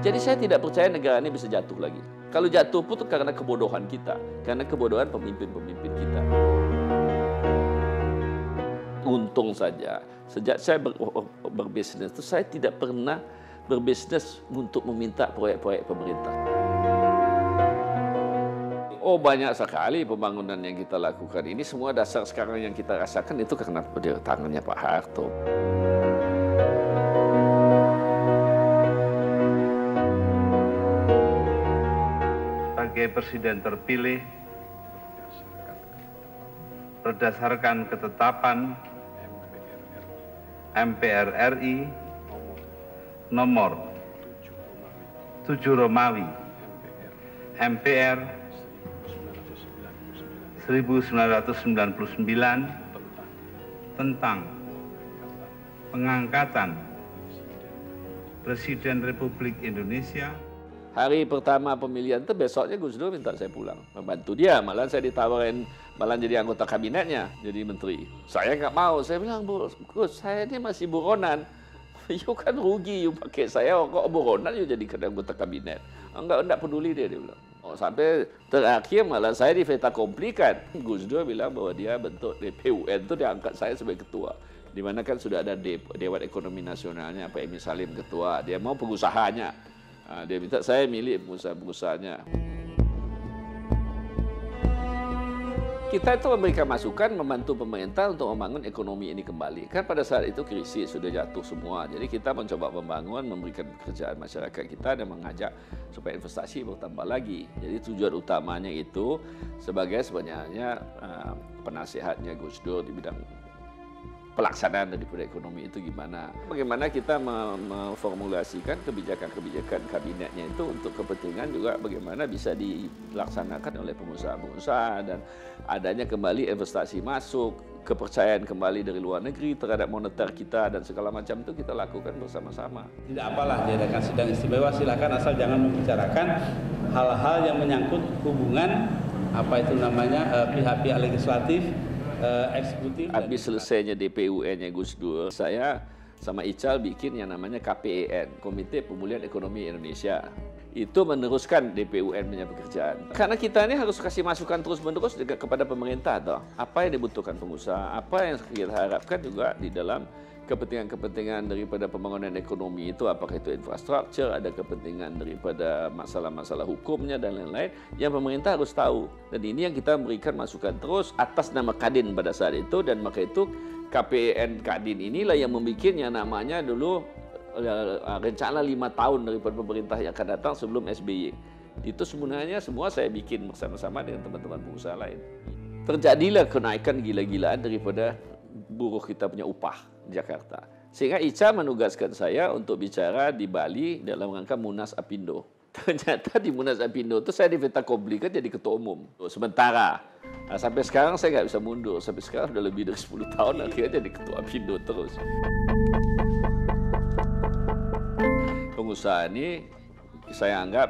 Jadi saya tidak percaya negara ini bisa jatuh lagi. Kalau jatuh pun itu karena kebodohan kita, karena kebodohan pemimpin-pemimpin kita. Untung saja, sejak saya berbisnis itu saya tidak pernah berbisnis untuk meminta proyek-proyek pemerintah. Oh, banyak sekali pembangunan yang kita lakukan. Ini semua dasar sekarang yang kita rasakan itu karena tangannya Pak Harto. Sebagai Presiden terpilih berdasarkan ketetapan MPR RI nomor 7 Romawi MPR 1999 tentang pengangkatan Presiden Republik Indonesia. Hari pertama pemilihan itu besoknya Gus Dur minta saya pulang, membantu dia. Malah saya ditawarin malah jadi anggota kabinetnya, jadi menteri. Saya nggak mau, saya bilang, Gus, saya ini masih buronan. You kan rugi, you pakai saya kok buronan, you jadi anggota kabinet. Enggak peduli dia bilang. Oh, sampai terakhir malah saya di fait accompli kan. Gus Dur bilang bahwa dia bentuk DPUN itu diangkat saya sebagai ketua. Di mana kan sudah ada Dewan Ekonomi Nasionalnya, Pak Emi Salim ketua. Dia mau pengusahanya. Dia minta saya milih pengusaha-pengusahanya. Kita itu memberikan masukan, membantu pemerintah untuk membangun ekonomi ini kembali. Kan pada saat itu krisis, sudah jatuh semua. Jadi kita mencoba membangun, memberikan pekerjaan masyarakat kita dan mengajak supaya investasi bertambah lagi. Jadi tujuan utamanya itu sebagai sebenarnya penasihatnya Gus Dur di bidang pelaksanaan daripada ekonomi itu gimana. Bagaimana kita memformulasikan kebijakan-kebijakan kabinetnya itu untuk kepentingan juga bagaimana bisa dilaksanakan oleh pengusaha-pengusaha dan adanya kembali investasi masuk, kepercayaan kembali dari luar negeri terhadap moneter kita dan segala macam itu kita lakukan bersama-sama. Tidak apalah diadakan sidang istimewa, silakan asal jangan membicarakan hal-hal yang menyangkut hubungan pihak-pihak legislatif, eksekutif. Habis selesainya DPUN-nya Gus Dur, saya sama Ical bikin yang namanya KPEN, Komite Pemulihan Ekonomi Indonesia. Itu meneruskan DPUN punya pekerjaan. Karena kita ini harus kasih masukan terus-menerus kepada pemerintah. Apa yang dibutuhkan pengusaha, apa yang kita harapkan juga di dalam kepentingan-kepentingan daripada pembangunan ekonomi itu, apakah itu infrastruktur, ada kepentingan daripada masalah-masalah hukumnya dan lain-lain, yang pemerintah harus tahu. Dan ini yang kita berikan masukan terus atas nama Kadin pada saat itu, dan maka itu KPN Kadin inilah yang membuatnya namanya dulu rencana 5 tahun daripada pemerintah yang akan datang sebelum SBY. Itu sebenarnya semua saya bikin bersama-sama dengan teman-teman pengusaha lain. Terjadilah kenaikan gila-gilaan daripada buruh kita punya upah di Jakarta. Sehingga Ica menugaskan saya untuk bicara di Bali dalam rangka Munas Apindo. Ternyata di Munas Apindo itu saya di fait accompli kan jadi ketua umum. Sementara. Nah, sampai sekarang saya nggak bisa mundur. Sampai sekarang udah lebih dari 10 tahun akhirnya jadi ketua Apindo terus. Pengusaha ini saya anggap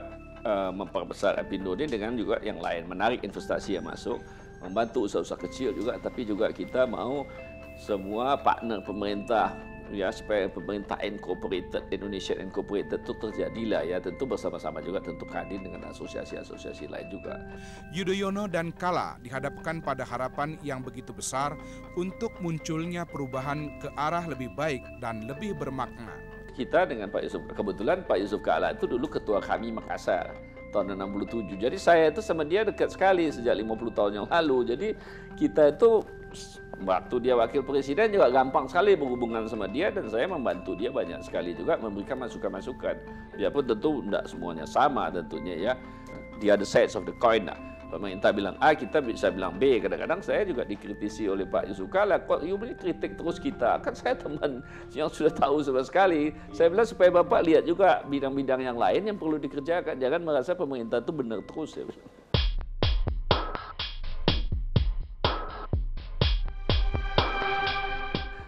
memperbesar Apindo ini dengan juga yang lain. Menarik investasi yang masuk. Membantu usaha-usaha kecil juga, tapi juga kita mau semua partner pemerintah ya supaya pemerintah incorporated, Indonesian incorporated itu terjadilah ya, tentu bersama-sama juga tentu Kadin dengan asosiasi-asosiasi lain juga. Yudhoyono dan Kala dihadapkan pada harapan yang begitu besar untuk munculnya perubahan ke arah lebih baik dan lebih bermakna. Kita dengan Pak Yusuf, kebetulan Pak Yusuf Kala itu dulu ketua kami Makassar tahun 67. Jadi saya itu sama dia dekat sekali sejak 50 tahun yang lalu. Jadi kita itu waktu dia wakil presiden juga gampang sekali berhubungan sama dia, dan saya membantu dia banyak sekali juga memberikan masukan-masukan. Biarpun tentu tidak semuanya sama tentunya ya. The other sides of the coin lah. Pemerintah bilang A, kita bisa bilang B. Kadang-kadang saya juga dikritisi oleh Pak Yusuf Kala, kok you beli kritik terus kita? Kan saya teman yang sudah tahu sama sekali. Saya bilang supaya Bapak lihat juga bidang-bidang yang lain yang perlu dikerjakan. Jangan merasa pemerintah itu benar terus. Ya.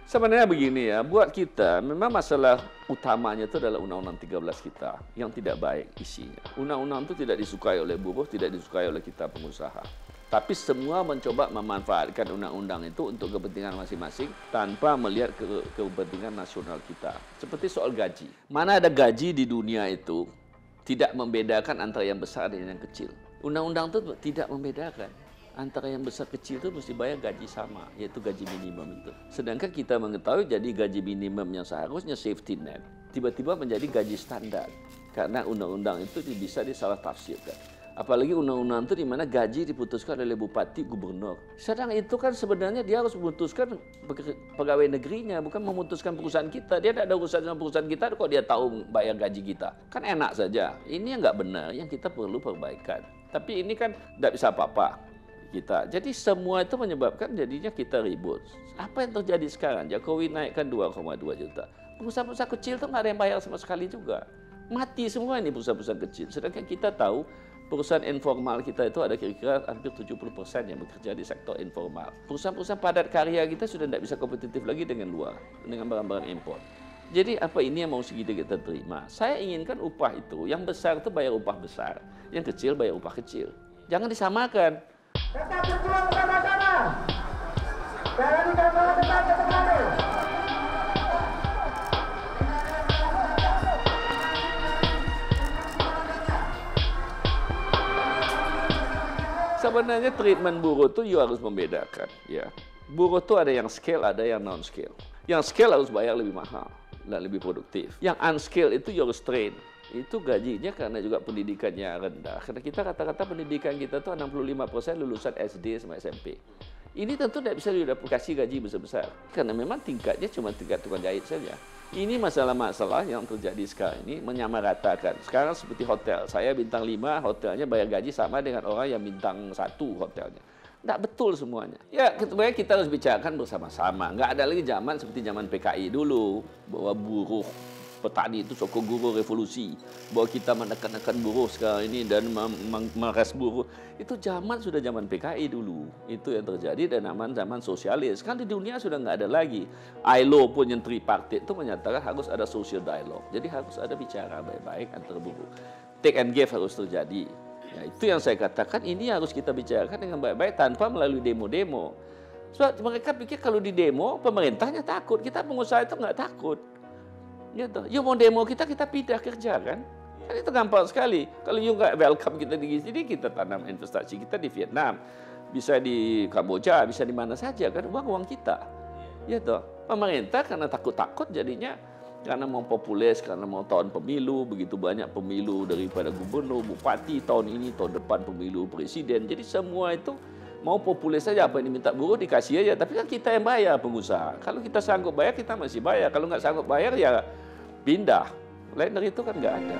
Sebenarnya begini ya, buat kita memang masalah utamanya itu adalah Undang-Undang 13 kita yang tidak baik isinya. Undang-undang itu tidak disukai oleh buruh, tidak disukai oleh kita pengusaha. Tapi semua mencoba memanfaatkan undang-undang itu untuk kepentingan masing-masing tanpa melihat kepentingan nasional kita. Seperti soal gaji. Mana ada gaji di dunia itu tidak membedakan antara yang besar dan yang kecil. Undang-undang itu tidak membedakan antara yang besar kecil itu mesti bayar gaji sama, yaitu gaji minimum itu. Sedangkan kita mengetahui jadi gaji minimum yang seharusnya safety net, tiba-tiba menjadi gaji standar. Karena undang-undang itu bisa disalah tafsirkan. Apalagi undang-undang itu di mana gaji diputuskan oleh bupati, gubernur. Sedang itu kan sebenarnya dia harus memutuskan pegawai negerinya, bukan memutuskan perusahaan kita. Dia tidak ada urusan sama perusahaan kita, kok dia tahu bayar gaji kita. Kan enak saja. Ini yang nggak benar, yang kita perlu perbaikan. Tapi ini kan tidak bisa apa-apa kita. Jadi semua itu menyebabkan jadinya kita ribut. Apa yang terjadi sekarang? Jokowi naikkan 2,2 juta. Perusahaan-perusahaan kecil itu nggak ada yang bayar sama sekali juga. Mati semua ini perusahaan-perusahaan kecil. Sedangkan kita tahu perusahaan informal kita itu ada kira-kira hampir 70% yang bekerja di sektor informal. Perusahaan-perusahaan padat karya kita sudah tidak bisa kompetitif lagi dengan luar, dengan barang-barang impor. Jadi apa ini yang mau kita terima? Saya inginkan upah itu, yang besar itu bayar upah besar, yang kecil bayar upah kecil. Jangan disamakan. Tetap berjuang bersama-sama. Jangan dikembali kembali. Sebenarnya treatment buruh itu you harus membedakan, ya. Buruh itu ada yang scale, ada yang non scale. Yang scale harus bayar lebih mahal dan lebih produktif. Yang unscale itu you harus train. Itu gajinya karena juga pendidikannya rendah. Karena kita rata-rata pendidikan kita tuh 65% lulusan SD sama SMP. Ini tentu tidak bisa didapatkan gaji besar-besar. Karena memang tingkatnya cuma tingkat tukang jahit saja. Ini masalah-masalah yang terjadi sekarang ini menyamaratakan. Sekarang seperti hotel. Saya bintang 5, hotelnya bayar gaji sama dengan orang yang bintang 1 hotelnya. Tidak betul semuanya. Ya, sebenarnya kita harus bicarakan bersama-sama. Nggak ada lagi zaman seperti zaman PKI dulu. Bahwa buruh petani itu sokong guru revolusi, bahwa kita menekan-nekan buruh sekarang ini dan meres buruh. Itu sudah zaman PKI dulu. Itu yang terjadi dan zaman sosialis. Kan di dunia sudah nggak ada lagi. ILO pun yang tripartit itu menyatakan harus ada social dialogue. Jadi harus ada bicara baik-baik antara buruh. Take and give harus terjadi. Ya, itu yang saya katakan, ini harus kita bicarakan dengan baik-baik tanpa melalui demo-demo. Sebab mereka pikir kalau di demo pemerintahnya takut, kita pengusaha itu nggak takut. Gitu. You mau demo kita pindah kerja kan? Kan itu gampang sekali. Kalau you nggak welcome kita di sini, kita tanam investasi kita di Vietnam, bisa di Kamboja, bisa di mana saja kan, uang kita. Gitu. Pemerintah karena takut-takut jadinya karena mau populis, karena mau tahun pemilu, begitu banyak pemilu daripada gubernur, bupati tahun ini, tahun depan pemilu presiden. Jadi semua itu mau populis saja, apa yang diminta buruh dikasih aja. Tapi kan kita yang bayar pengusaha. Kalau kita sanggup bayar, kita masih bayar. Kalau nggak sanggup bayar ya pindah. Lain dari itu kan nggak ada.